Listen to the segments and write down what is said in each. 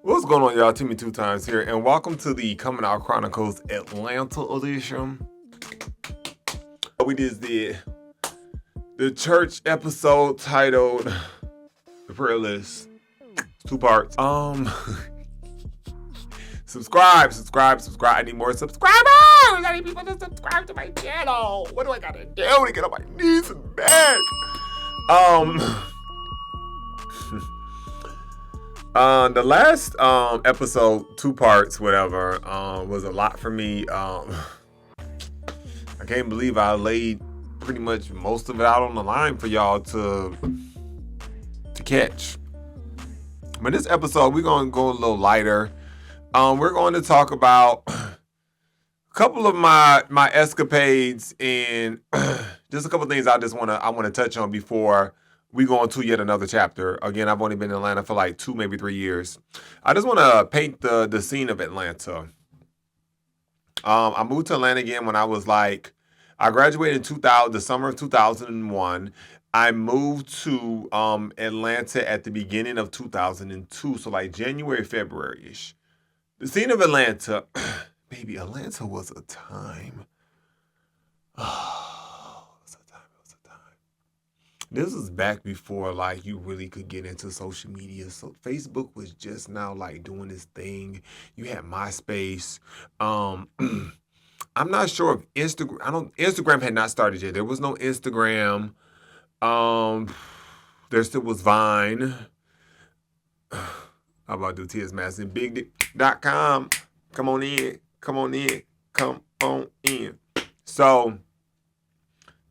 What's going on, y'all? Timmy Two Times here, and welcome to the Coming Out Chronicles Atlanta edition. We did the church episode titled "The Prayer List." It's 2 parts. Subscribe. I need more subscribers. I need people to subscribe to my channel. What do I gotta do to get on my knees and back? The last episode, 2 parts, whatever, was a lot for me. I can't believe I laid pretty much most of it out on the line for y'all to catch. But this episode, we're gonna go a little lighter. We're going to talk about a couple of my escapades and just a couple of things I want to touch on before we go into yet another chapter. Again, I've only been in Atlanta for like 2, maybe 3 years. I just want to paint the scene of Atlanta. I moved to Atlanta again when I was like, I graduated in the summer of 2001. I moved to Atlanta at the beginning of 2002, so like January, February-ish. The scene of Atlanta, baby, Atlanta was a time. Oh, it was a time. This was back before like you really could get into social media. So Facebook was just now like doing this thing. You had MySpace. I'm not sure if Instagram had not started yet. There was no Instagram. There still was Vine. How about do T.S. Madison? BigDick.com. Come on in. So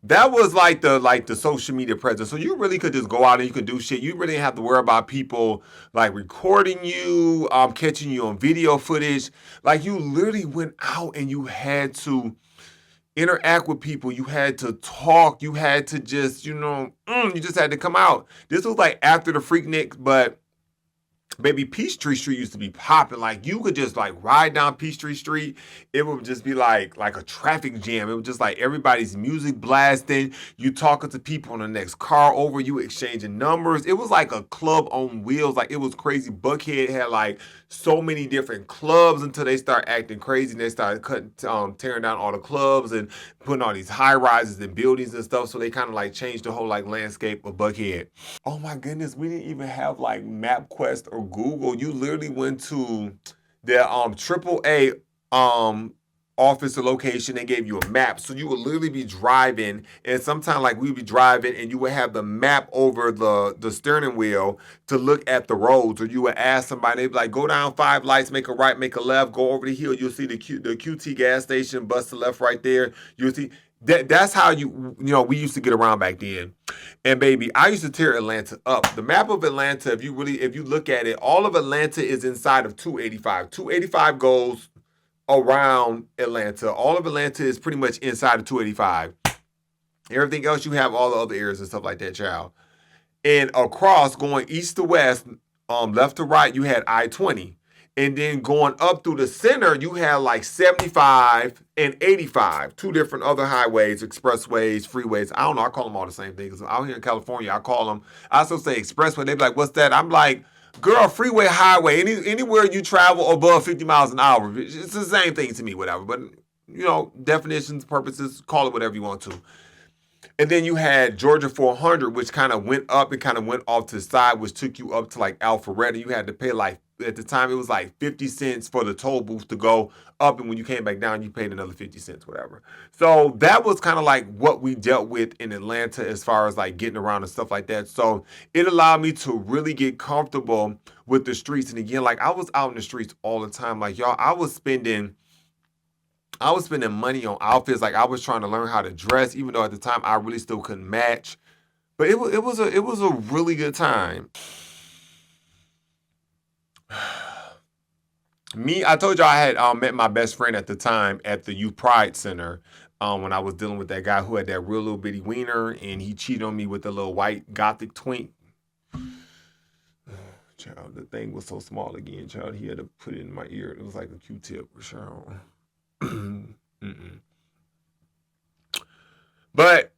that was like the social media presence. So you really could just go out and you could do shit. You really didn't have to worry about people like recording you, catching you on video footage. Like you literally went out and you had to interact with people. You had to talk. You had to just, you just had to come out. This was like after the Freaknik, but baby, Peachtree Street used to be popping. Like you could just like ride down Peachtree Street. It would just be like a traffic jam. It was just like everybody's music blasting. You talking to people on the next car over. You exchanging numbers. It was like a club on wheels. Like it was crazy. Buckhead had like so many different clubs until they start acting crazy. And they started tearing down all the clubs and putting all these high rises and buildings and stuff. So they kind of like changed the whole like landscape of Buckhead. Oh my goodness, we didn't even have like MapQuest or Google. You literally went to the AAA office or location. They gave you a map. So you would literally be driving, and sometimes like we'd be driving and you would have the map over the steering wheel to look at the roads. Or you would ask somebody, they'd be like, go down 5 lights, make a right, make a left, go over the hill. You'll see the QT gas station, bust the left right there. You'll see that's how we used to get around back then. And baby, I used to tear Atlanta up. The map of Atlanta, if you look at it, all of Atlanta is inside of 285. 285 goes around Atlanta. All of Atlanta is pretty much inside of 285. Everything else, you have all the other areas and stuff like that, child. And across, going east to west, left to right, you had I-20. And then going up through the center, you had like 75 and 85, 2 different other highways, expressways, freeways. I don't know. I call them all the same thing. Because out here in California, I still say expressway. They be like, what's that? I'm like, girl, freeway, highway, anywhere you travel above 50 miles an hour. It's the same thing to me, whatever. But, definitions, purposes, call it whatever you want to. And then you had Georgia 400, which kind of went up and kind of went off to the side, which took you up to like Alpharetta. You had to pay like, at the time, it was like 50 cents for the toll booth to go up. And when you came back down, you paid another 50 cents, whatever. So that was kind of like what we dealt with in Atlanta as far as like getting around and stuff like that. So it allowed me to really get comfortable with the streets. And again, like I was out in the streets all the time. Like y'all, I was spending money on outfits. Like I was trying to learn how to dress, even though at the time I really still couldn't match. But it was a really good time. I told y'all I had met my best friend at the time at the Youth Pride Center when I was dealing with that guy who had that real little bitty wiener, and he cheated on me with the little white gothic twink. Child, the thing was so small again, child. He had to put it in my ear. It was like a Q-tip, child. But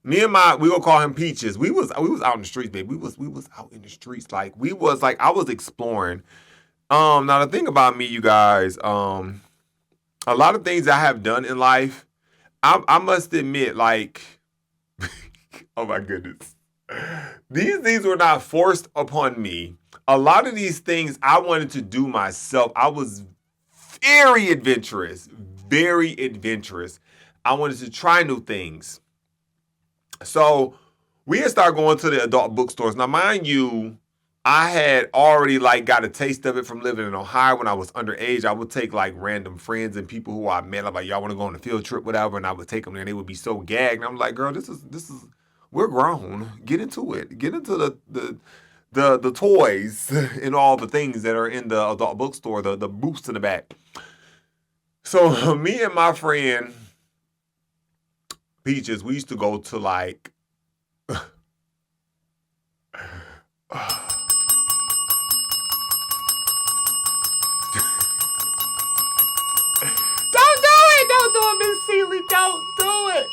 We gonna call him Peaches. We was out in the streets, baby. We was out in the streets. Like we was like I was exploring. Now the thing about me, you guys, a lot of things I have done in life, I must admit, like, oh my goodness, these were not forced upon me. A lot of these things I wanted to do myself. I was very adventurous, very adventurous. I wanted to try new things. So we had started going to the adult bookstores. Now, mind you, I had already like got a taste of it from living in Ohio when I was underage. I would take like random friends and people who I met. I'm like, y'all want to go on a field trip, whatever, and I would take them there and they would be so gagged. And I'm like, girl, this is we're grown. Get into it. Get into the toys and all the things that are in the adult bookstore, the booths in the back. So me and my friend Peaches, we used to go to like Don't do it, Miss Seeley. Don't do it.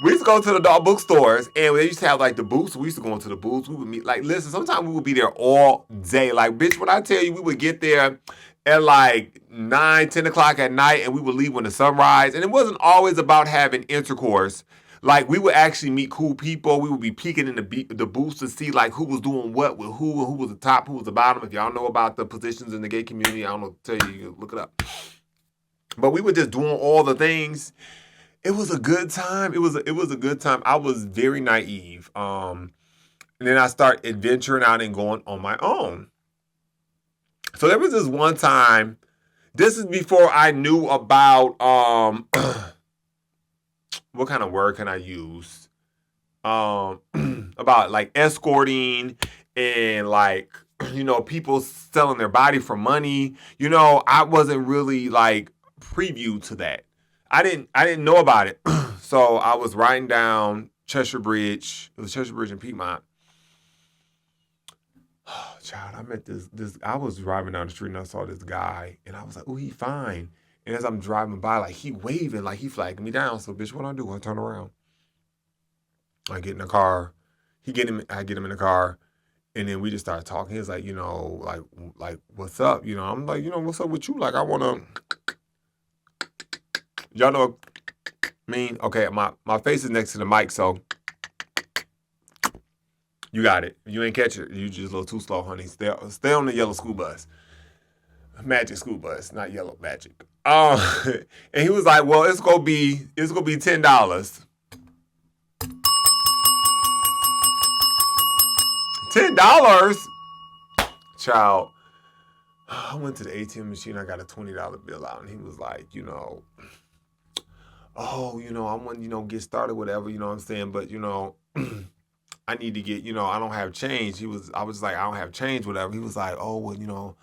We used to go to the adult bookstores and they used to have like the booths. We used to go into the booths. We would meet, like, listen, sometimes we would be there all day. Like, bitch, when I tell you we would get there at like 9, 10 o'clock at night and we would leave when the sun rise. And it wasn't always about having intercourse. Like, we would actually meet cool people. We would be peeking in the booths to see like who was doing what with who and who was the top, who was the bottom. If y'all know about the positions in the gay community, I don't know to tell you, you look it up. But we were just doing all the things. It was a good time. It was a good time. I was very naive. And then I start adventuring out and going on my own. So there was this one time. This is before I knew about what kind of word can I use? About like escorting and like people selling their body for money. I wasn't really like preview to that. I didn't know about it. So I was riding down Cheshire Bridge. It was Cheshire Bridge in Piedmont. Oh, child, I met this. I was driving down the street and I saw this guy, and I was like, "Oh, he fine." And as I'm driving by, like he waving, like he flagging me down. So, bitch, what I do? I turn around. I get in the car. I get him in the car, and then we just started talking. He's like, like what's up? I'm like, what's up with you? Like, I wanna. Y'all know what I mean? Okay, my face is next to the mic, so you got it. If you ain't catch it, you just a little too slow, honey. Stay on the yellow school bus. Magic school bus, not yellow magic. And he was like, well, it's gonna be $10. $10? Child. I went to the ATM machine, I got a $20 bill out, and he was like, I want, get started, whatever, you know what I'm saying? But, I need to get, I don't have change. I was like, I don't have change, whatever. He was like, oh, well,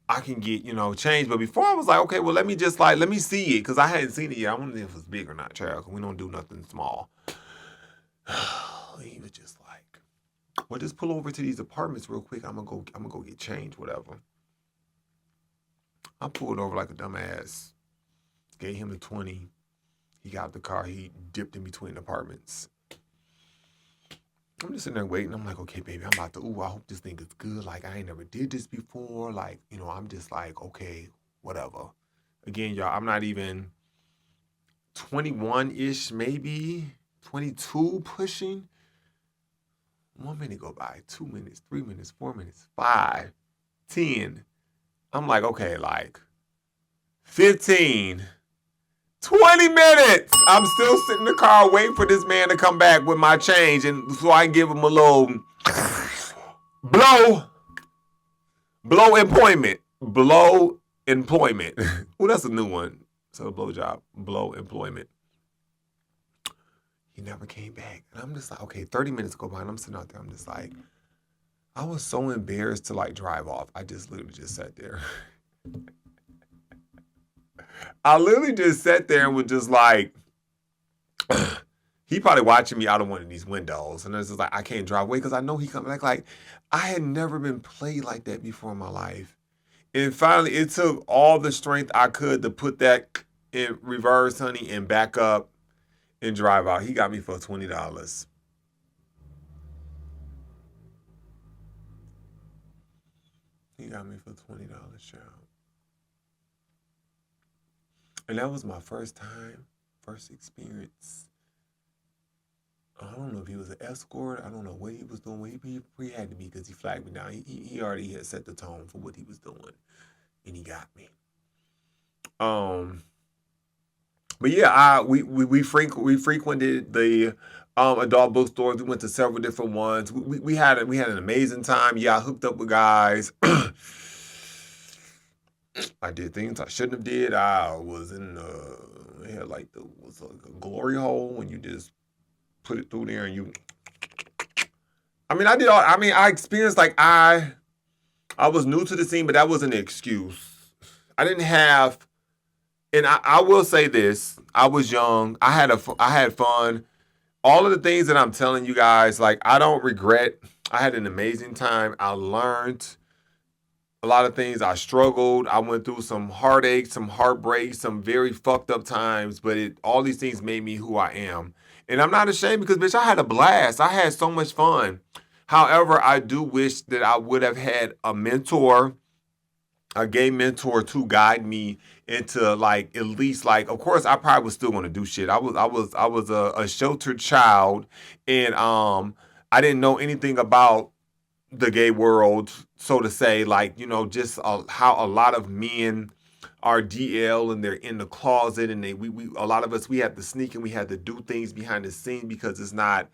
I can get, change. But before I was like, okay, well, let me see it. Because I hadn't seen it yet. I wanted to know if it was big or not, child. Because we don't do nothing small. He was just like, well, just pull over to these apartments real quick. I'm gonna go get change, whatever. I pulled over like a dumbass. Gave him the 20. He got out the car. He dipped in between apartments. I'm just sitting there waiting. I'm like, okay, baby, I'm about to, I hope this thing is good. Like, I ain't never did this before. Like, I'm just like, okay, whatever. Again, y'all, I'm not even 21-ish, maybe 22 pushing. 1 minute go by, 2 minutes, 3 minutes, 4 minutes, 5, 10. I'm like, okay, like 15, 20 minutes. I'm still sitting in the car waiting for this man to come back with my change, and so I can give him a little blow employment. Blow employment. Oh, that's a new one. So blow job, blow employment. He never came back. And I'm just like, okay, 30 minutes go by and I'm sitting out there. I'm just like, I was so embarrassed to like drive off. I just literally just sat there. I literally just sat there and was just like, he probably watching me out of one of these windows. And it's just like, I can't drive away because I know he coming back. Like, I had never been played like that before in my life. And finally, it took all the strength I could to put that in reverse, honey, and back up and drive out. He got me for $20. he got me for $20, child. And that was my first experience. I don't know if he was an escort. I don't know what he was doing. He had to be because he flagged me down. He already had set the tone for what he was doing, and he got me. But yeah, we frequented the adult bookstores. We went to several different ones. We had an amazing time. Yeah, I hooked up with guys. I did things I shouldn't have did. I was in it had like a glory hole when you just put it through there and you. I mean, I experienced like I was new to the scene, but that wasn't an excuse. I didn't have, and I will say this: I was young. I had fun. All of the things that I'm telling you guys, like I don't regret. I had an amazing time. I learned a lot of things. I struggled. I went through some heartache, some heartbreak, some very fucked up times, but all these things made me who I am. And I'm not ashamed because, bitch, I had a blast. I had so much fun. However, I do wish that I would have had a mentor, a gay mentor to guide me into like, at least like, of course, I probably was still going to do shit. I was a sheltered child, and I didn't know anything about the gay world, so to say, like, you know, just how a lot of men are DL and they're in the closet, and we a lot of us, we had to sneak and we had to do things behind the scene because it's not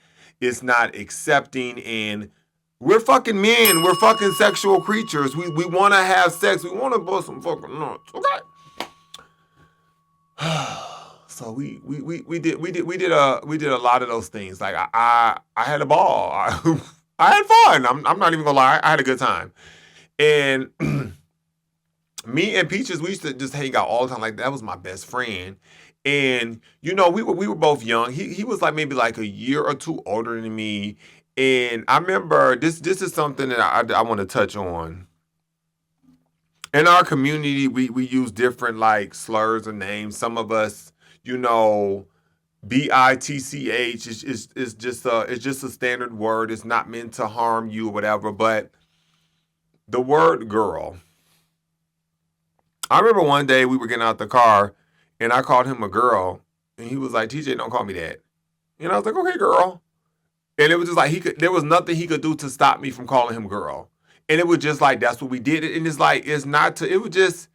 accepting, and we're fucking men, we're fucking sexual creatures. We want to have sex, we want to bust some fucking nuts, okay? So we did a lot of those things. Like I had a ball. I had fun. I'm not even gonna lie. I had a good time. And me and Peaches, we used to just hang out all the time. Like that was my best friend. And you know, we were both young. He was like maybe like a year or two older than me. And I remember this is something that I want to touch on. In our community, we use different like slurs or names. Some of us, you know, bitch is just a standard word. It's not meant to harm you or whatever. But the word girl. I remember one day we were getting out the car and I called him a girl, and he was like, TJ, don't call me that. And I was like, okay, girl. And it was just like there was nothing he could do to stop me from calling him girl. And it was just like, that's what we did. And it's like, it was just,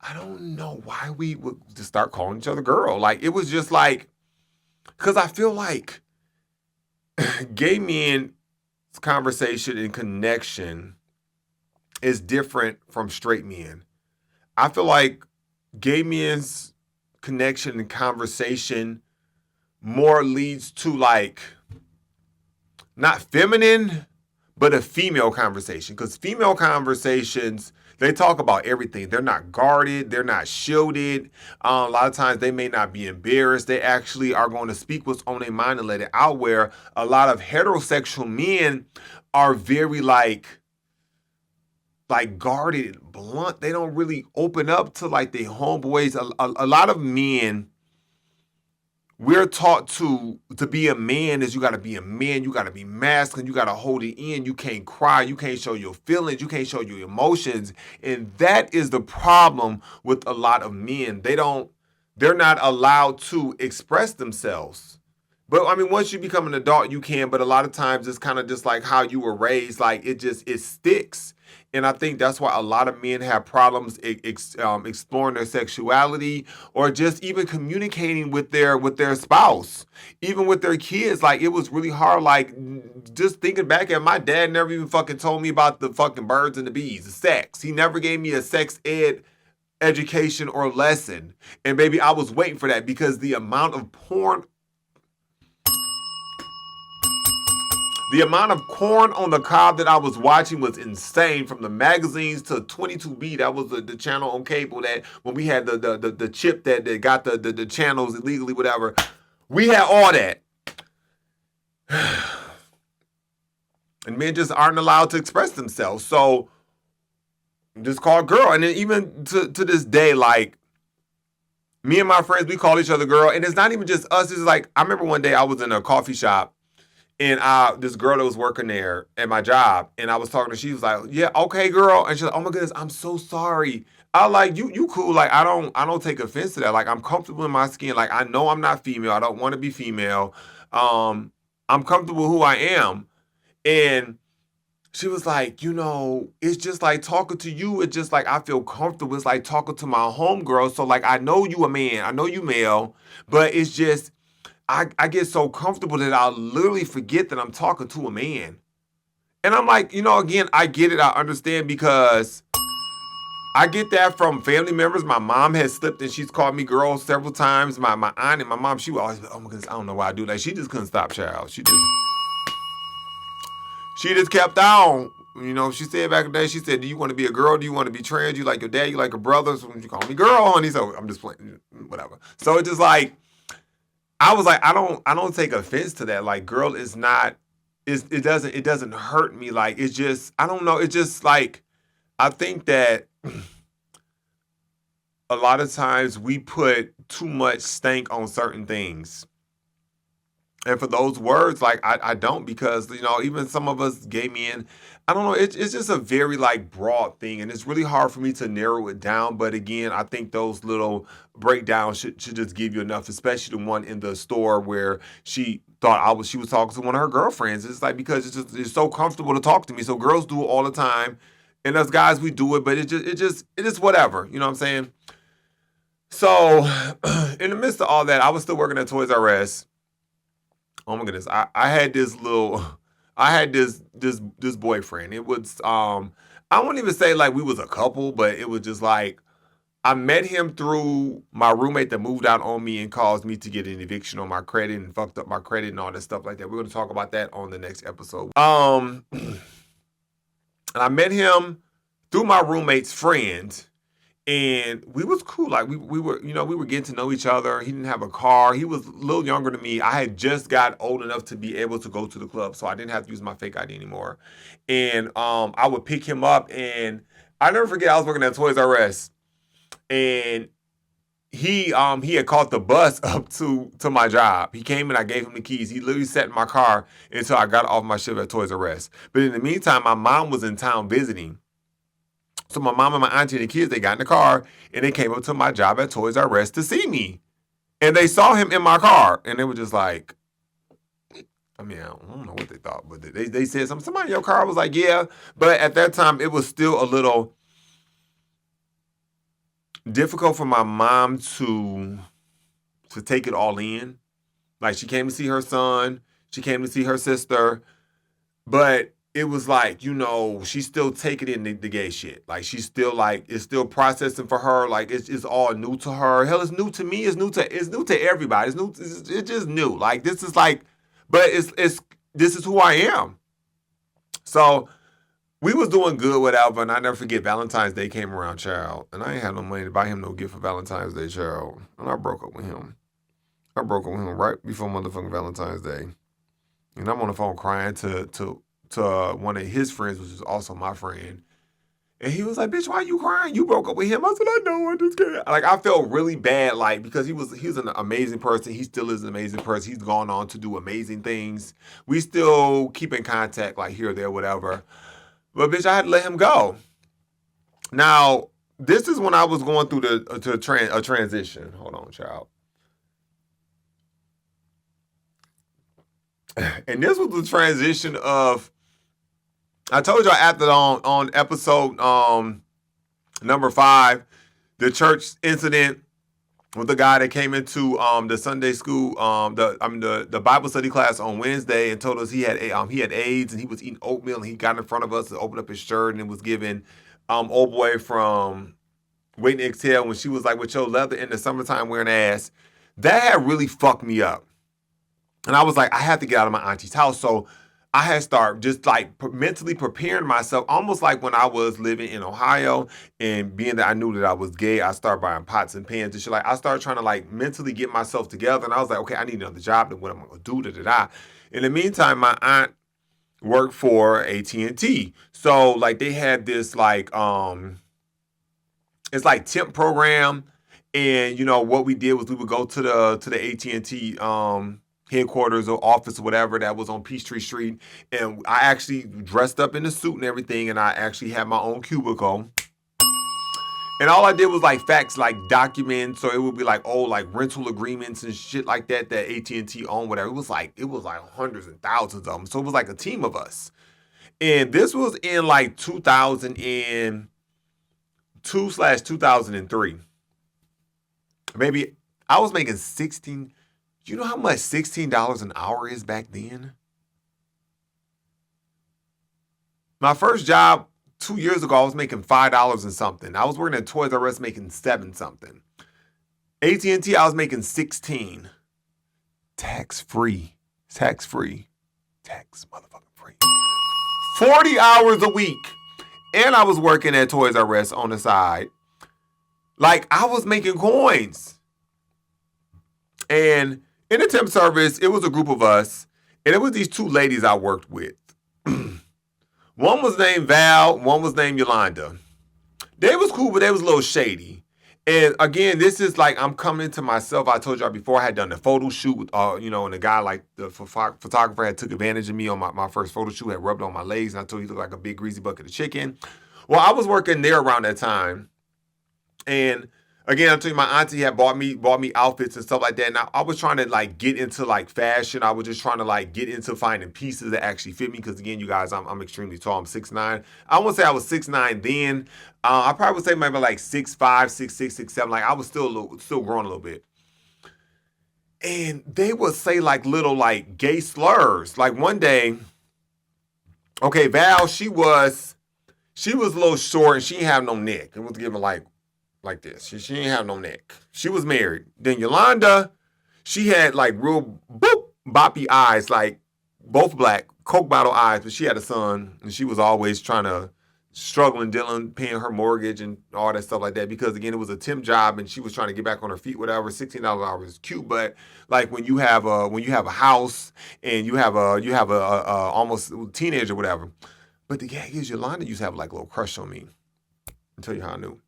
I don't know why we would just start calling each other girl. Like, it was just like, because I feel like gay men's conversation and connection is different from straight men. I feel like gay men's connection and conversation more leads to like, not feminine, but a female conversation. Because female conversations, they talk about everything. They're not guarded. They're not shielded. A lot of times they may not be embarrassed. They actually are going to speak what's on their mind and let it out, where a lot of heterosexual men are very like guarded, blunt. They don't really open up to like their homeboys. A lot of men, we're taught to be a man is you got to be a man. You got to be masculine. You got to hold it in. You can't cry. You can't show your feelings. You can't show your emotions. And that is the problem with a lot of men. They're not allowed to express themselves. But I mean, once you become an adult, you can. But a lot of times it's kind of just like how you were raised. Like it sticks. And I think that's why a lot of men have problems exploring their sexuality, or just even communicating with their spouse, even with their kids. Like it was really hard. Like just thinking back at my dad never even fucking told me about the fucking birds and the bees, the sex. He never gave me a sex ed education or lesson. And baby, I was waiting for that because the amount of porn. The amount of corn on the cob that I was watching was insane. From the magazines to 22B, that was the channel on cable that when we had the chip that got the channels illegally, whatever. We had all that. And men just aren't allowed to express themselves. So just call girl. And then even to this day, like me and my friends, we call each other girl. And it's not even just us. It's like, I remember one day I was in a coffee shop. And this girl that was working there at my job, and I was talking to her, she was like, "Yeah, okay, girl." And she's like, "Oh my goodness, I'm so sorry." I like you cool. Like I don't take offense to that. Like I'm comfortable in my skin. Like I know I'm not female. I don't want to be female. I'm comfortable who I am. And she was like, it's just like talking to you. It's just like I feel comfortable. It's like talking to my homegirl. So like I know you a man. I know you male, but it's just I get so comfortable that I'll literally forget that I'm talking to a man. And I'm like, again, I get it. I understand because I get that from family members. My mom has slipped and she's called me girl several times. My aunt and my mom, she would always be, oh my goodness, I don't know why I do that. She just couldn't stop, child. She just kept on. She said back in the day, she said, do you want to be a girl? Do you want to be trans? You like your dad? You like your brother? So you call me girl, honey. So I'm just playing, whatever. So it's just like, I was like, I don't take offense to that. Like, girl is not, it doesn't hurt me. Like, it's just, I don't know. It's just like, I think that a lot of times we put too much stank on certain things. And for those words, like I don't, because even some of us gay men, I don't know. It's just a very like broad thing, and it's really hard for me to narrow it down. But again, I think those little breakdowns should just give you enough, especially the one in the store where she was talking to one of her girlfriends. It's like because it's so comfortable to talk to me. So girls do it all the time, and us guys we do it, but it just whatever. You know what I'm saying? So in the midst of all that, I was still working at Toys R Us. Oh my goodness. I had this little I had this boyfriend. It was I wouldn't even say like we was a couple, but it was just like I met him through my roommate that moved out on me and caused me to get an eviction on my credit and fucked up my credit and all that stuff like that. We're gonna talk about that on the next episode. And I met him through my roommate's friend, and we was cool. Like we were, we were getting to know each other. He didn't have a car. He was a little younger than me. I had just got old enough to be able to go to the club, so I didn't have to use my fake ID anymore. And I would pick him up, and I never forget. I was working at Toys R Us, and he had caught the bus up to my job. He came and I gave him the keys. He literally sat in my car until I got off my shift at Toys R Us. But in the meantime, my mom was in town visiting. So my mom and my auntie and the kids, they got in the car and they came up to my job at Toys R Us to see me. And they saw him in my car and they were just like, I mean, I don't know what they thought, but they said somebody in your car. I was like, yeah. But at that time, it was still a little difficult for my mom to take it all in. Like she came to see her son, she came to see her sister, but it was like, she's still taking in the gay shit. Like she's still like, it's still processing for her. Like it's all new to her. Hell, it's new to me. It's new to everybody. It's just new. Like this is like, but this is who I am. So we was doing good, whatever, and I never forget Valentine's Day came around, child, and I ain't had no money to buy him no gift for Valentine's Day, child, and I broke up with him. I broke up with him right before motherfucking Valentine's Day, and I'm on the phone crying to one of his friends, which is also my friend, and he was like, "Bitch, why you crying? You broke up with him." I said, "I know, I just can't." Like I felt really bad, like because he was an amazing person. He still is an amazing person. He's gone on to do amazing things. We still keep in contact, like here or there, whatever. But bitch, I had to let him go. Now, this is when I was going through a transition. Hold on, child. And this was the transition of, I told y'all after on episode number 5, the church incident with the guy that came into the Sunday school the Bible study class on Wednesday and told us he had AIDS and he was eating oatmeal and he got in front of us and opened up his shirt and was giving old boy from Waiting to Exhale when she was like, with your leather in the summertime wearing ass. That had really fucked me up. And I was like, I have to get out of my auntie's house. So I had started just like mentally preparing myself, almost like when I was living in Ohio and being that I knew that I was gay, I started buying pots and pans and shit. Like I started trying to like mentally get myself together. And I was like, okay, I need another job. And what am I going to do? Da-da-da. In the meantime, my aunt worked for AT&T. So like they had this like, it's like temp program. And what we did was we would go to the AT&T headquarters or office or whatever that was on Peachtree Street. And I actually dressed up in a suit and everything, and I actually had my own cubicle. And all I did was like fax like documents, so it would be like like rental agreements and shit like that AT&T owned, whatever. It was like hundreds and thousands of them. So it was like a team of us. And this was in like 2002/2003. Maybe I was making 16. You know how much $16 an hour is back then? My first job 2 years ago, I was making $5 and something. I was working at Toys R Us making 7 something. AT&T, I was making 16. Tax-free. Tax-free. Tax motherfucking free. 40 hours a week. And I was working at Toys R Us on the side. Like, I was making coins. And in the temp service, it was a group of us. And it was these 2 ladies I worked with. One was named Val, one was named Yolanda. They was cool, but they was a little shady. And again, this is like I'm coming into myself. I told y'all before I had done the photo shoot, and the guy, like the photographer, had took advantage of me on my first photo shoot, had rubbed on my legs, and I told you he looked like a big greasy bucket of chicken. Well, I was working there around that time. And again, I told you my auntie had bought me outfits and stuff like that. And I was trying to like get into like fashion. I was just trying to like get into finding pieces that actually fit me. Because again, you guys, I'm extremely tall. I'm 6'9". I won't say I was 6'9" then. I probably would say maybe like 6'5", 6'6", 6'7". Like I was still growing a little bit. And they would say like little like gay slurs. Like one day, okay, Val, she was a little short and she didn't have no neck. It was giving like this. She didn't have no neck. She was married. Then Yolanda, she had like real boppy eyes, like both black, Coke bottle eyes, but she had a son and she was always struggling, paying her mortgage and all that stuff like that because again, it was a temp job and she was trying to get back on her feet, whatever. $16 an hour is cute, but like when you have a house and you have a almost teenager or whatever. But the gag is Yolanda used to have like a little crush on me. I'll tell you how I knew.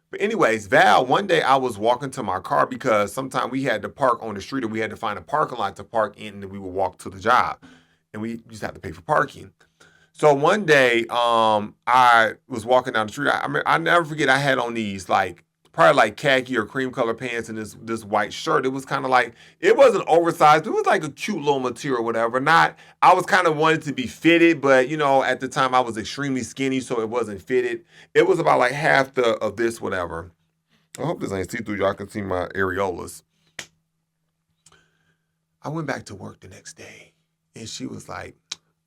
But anyways, Val, one day I was walking to my car because sometimes we had to park on the street or we had to find a parking lot to park in and then we would walk to the job. And we used to have to pay for parking. So one day, I was walking down the street. I never forget I had on these like probably like khaki or cream color pants and this white shirt. It was kind of like, it wasn't oversized. It was like a cute little material or whatever. I was kind of wanted to be fitted, but at the time I was extremely skinny, so it wasn't fitted. It was about like half of this, whatever. I hope this ain't see-through. Y'all can see my areolas. I went back to work the next day and she was like,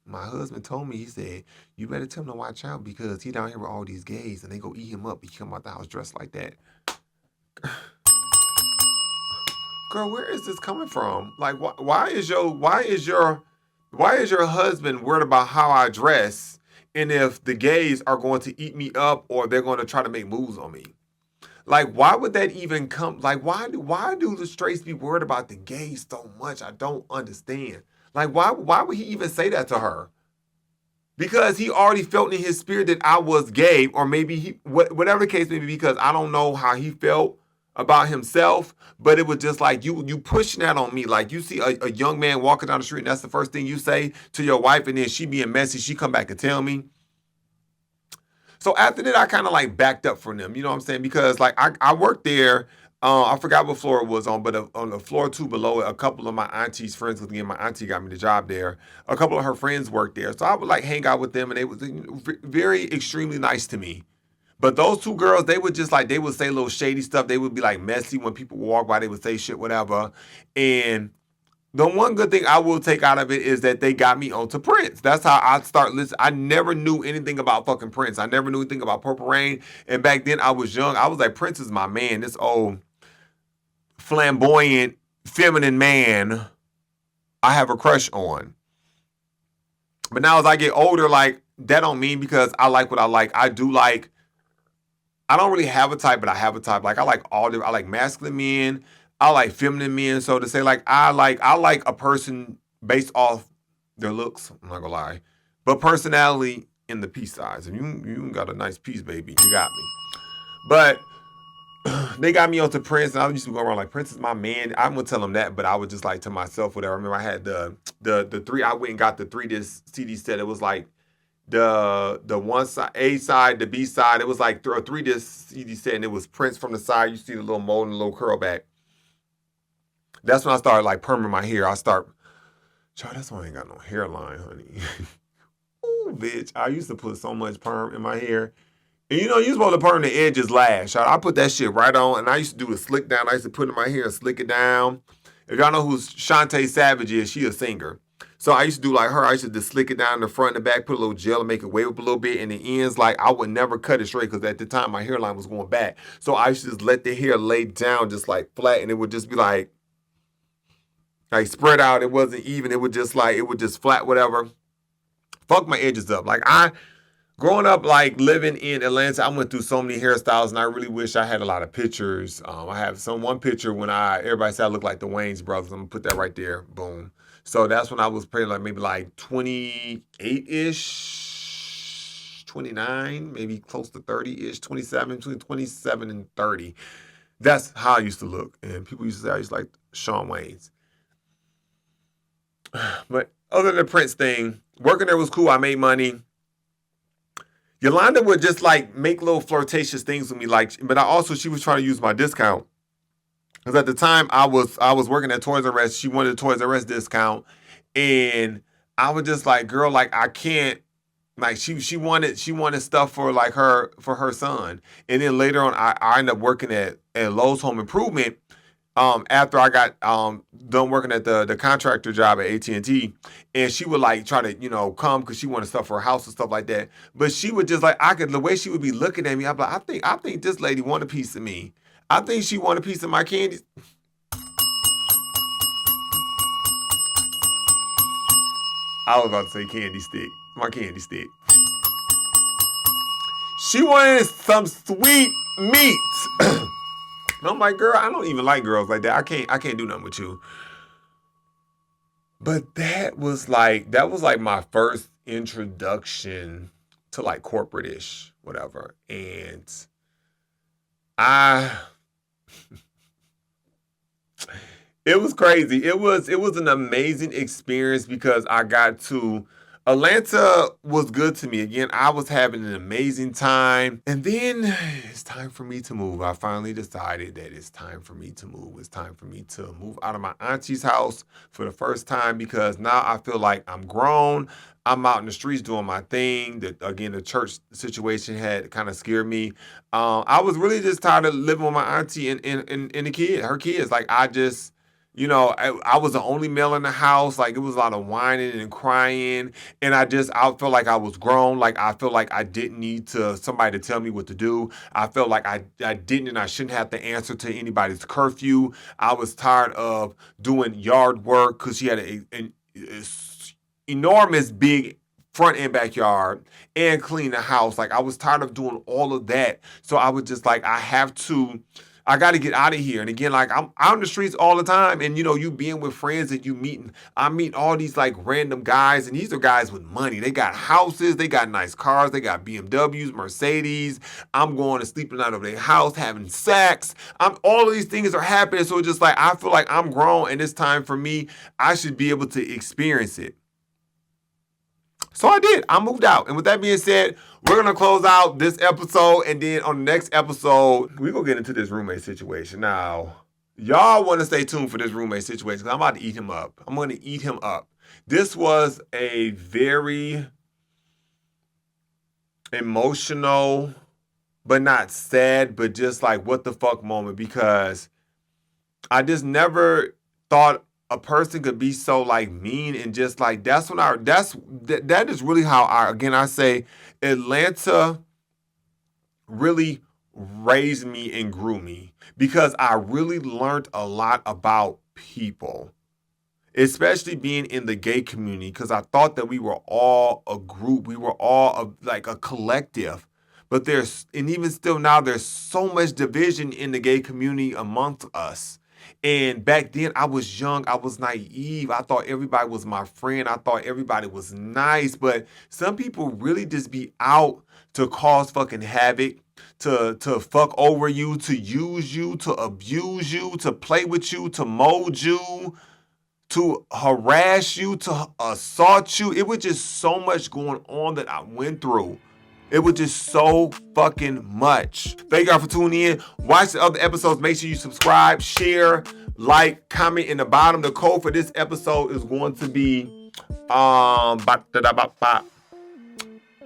my husband told me, he said, you better tell him to watch out because he down here with all these gays and they go eat him up. He come out the house dressed like that. Girl, where is this coming from? Like, why is your husband worried about how I dress and if the gays are going to eat me up or they're going to try to make moves on me? Like, why would that even come? Like, why do the straights be worried about the gays so much? I don't understand. Like, why would he even say that to her? Because he already felt in his spirit that I was gay, or maybe whatever the case may be, because I don't know how he felt about himself, but it was just like you pushing that on me. Like you see a young man walking down the street and that's the first thing you say to your wife and then she being messy, she come back and tell me. So after that, I kind of like backed up from them, you know what I'm saying? Because like I worked there. I forgot what floor it was on, but on the floor 2 below it, a couple of my auntie's friends, because again, my auntie got me the job there. A couple of her friends worked there. So I would like hang out with them and they was very extremely nice to me. But those 2 girls, they would just like, they would say little shady stuff. They would be like messy when people would walk by, they would say shit, whatever. And the one good thing I will take out of it is that they got me onto Prince. That's how I start listening. I never knew anything about fucking Prince. I never knew anything about Purple Rain. And back then I was young. I was like, Prince is my man. This old flamboyant, feminine man I have a crush on. But now as I get older, like, that don't mean because I like what I like. I don't really have a type, but I have a type. Like, I like masculine men. I like feminine men. So to say, like, I like a person based off their looks, I'm not gonna lie, but personality in the peace size. If you got a nice piece, baby, you got me. But they got me onto Prince, and I used to go around like, Prince is my man. I'm gonna tell him that, but I was just like to myself, whatever. I remember I had the three. I went and got the 3-disc CD set. It was like the one side, A side, the B side. It was like a 3-disc CD set, and it was Prince from the side. You see the little mold and the little curl back. That's when I started like perming my hair. Child, that's why I ain't got no hairline, honey. Ooh, bitch. I used to put so much perm in my hair. And you're supposed to perm the edges last. Child, I put that shit right on, and I used to do a slick down. I used to put it in my hair and slick it down. If y'all know who Shantae Savage is, she a singer. So I used to do like her. I used to just slick it down in the front and the back, put a little gel and make it wave up a little bit. And the ends, like I would never cut it straight because at the time my hairline was going back. So I used to just let the hair lay down just like flat, and it would just be like spread out. It wasn't even. It would just flat, whatever. Fuck my edges up. Growing up, like living in Atlanta, I went through so many hairstyles, and I really wish I had a lot of pictures. I have one picture when everybody said I looked like the Wayans brothers. I'm gonna put that right there. Boom. So that's when I was probably like maybe like 28-ish, 29, maybe close to 30-ish, 27, between 27 and 30. That's how I used to look, and people used to say I used to like Shawn Wayans. But other than the Prince thing, working there was cool. I made money. Yolanda would just like make little flirtatious things with me, she was trying to use my discount. Because at the time I was working at Toys R Us, she wanted a Toys R Us discount, and I was just like, girl, like I can't. Like she wanted stuff for her son, and then later on I ended up working at Lowe's Home Improvement. After I got done working at the contractor job at AT&T, and she would like try to come because she wanted stuff for her house and stuff like that. But she would just the way she would be looking at me, I'm like, I think this lady want a piece of me. I think she want a piece of my candy. I was about to say candy stick, my candy stick. She wanted some sweet meat. And I'm like, girl, I don't even like girls like that. I can't do nothing with you. But that was like my first introduction to like corporate-ish, whatever. And it was crazy. It was an amazing experience because Atlanta was good to me. Again, I was having an amazing time. And then it's time for me to move. I finally decided that it's time for me to move. It's time for me to move out of my auntie's house for the first time because now I feel like I'm grown. I'm out in the streets doing my thing. The church situation had kind of scared me. I was really just tired of living with my auntie and her kids. Like I was the only male in the house. Like it was a lot of whining and crying, and I felt like I was grown. Like I felt like I didn't need somebody to tell me what to do. I felt like I didn't and I shouldn't have to answer to anybody's curfew. I was tired of doing yard work because she had an enormous big front and backyard and clean the house. Like I was tired of doing all of that. So I was just like, I got to get out of here. And again, like I'm out in the streets all the time. And you being with friends and I meet all these like random guys. And these are guys with money. They got houses. They got nice cars. They got BMWs, Mercedes. I'm going to sleep the night over their house, having sex. All of these things are happening. So it's just like, I feel like I'm grown and it's time for me. I should be able to experience it. So I did. I moved out. And with that being said, we're going to close out this episode. And then on the next episode, we're going to get into this roommate situation. Now, y'all want to stay tuned for this roommate situation because I'm about to eat him up. I'm going to eat him up. This was a very emotional, but not sad, but just like what the fuck moment because I just never thought a person could be so like mean and just like that is really how I say Atlanta really raised me and grew me because I really learned a lot about people, especially being in the gay community because I thought that we were all a group, we were all like a collective. But even still now, there's so much division in the gay community amongst us. And back then, I was young. I was naive. I thought everybody was my friend. I thought everybody was nice. But some people really just be out to cause fucking havoc, to fuck over you, to use you, to abuse you, to play with you, to mold you, to harass you, to assault you. It was just so much going on that I went through. It was just so fucking much. Thank y'all for tuning in. Watch the other episodes. Make sure you subscribe, share, like, comment in the bottom. The code for this episode is going to be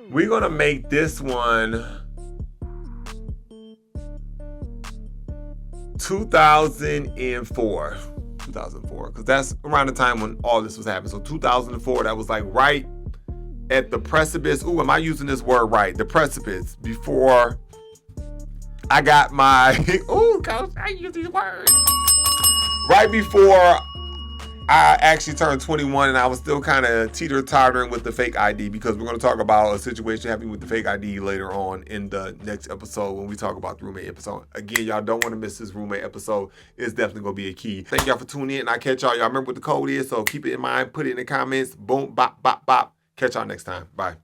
we're gonna make this one 2004. 2004, because that's around the time when all this was happening. So 2004, that was like right at the precipice. Ooh, am I using this word right? The precipice, before I got my, ooh, coach, I use these words. Right before I actually turned 21, and I was still kind of teeter-tottering with the fake ID, because we're going to talk about a situation happening with the fake ID later on in the next episode when we talk about the roommate episode. Again, y'all don't want to miss this roommate episode. It's definitely going to be a key. Thank y'all for tuning in, and I catch y'all. Y'all remember what the code is, so keep it in mind. Put it in the comments. Boom, bop, bop, bop. Catch y'all next time. Bye.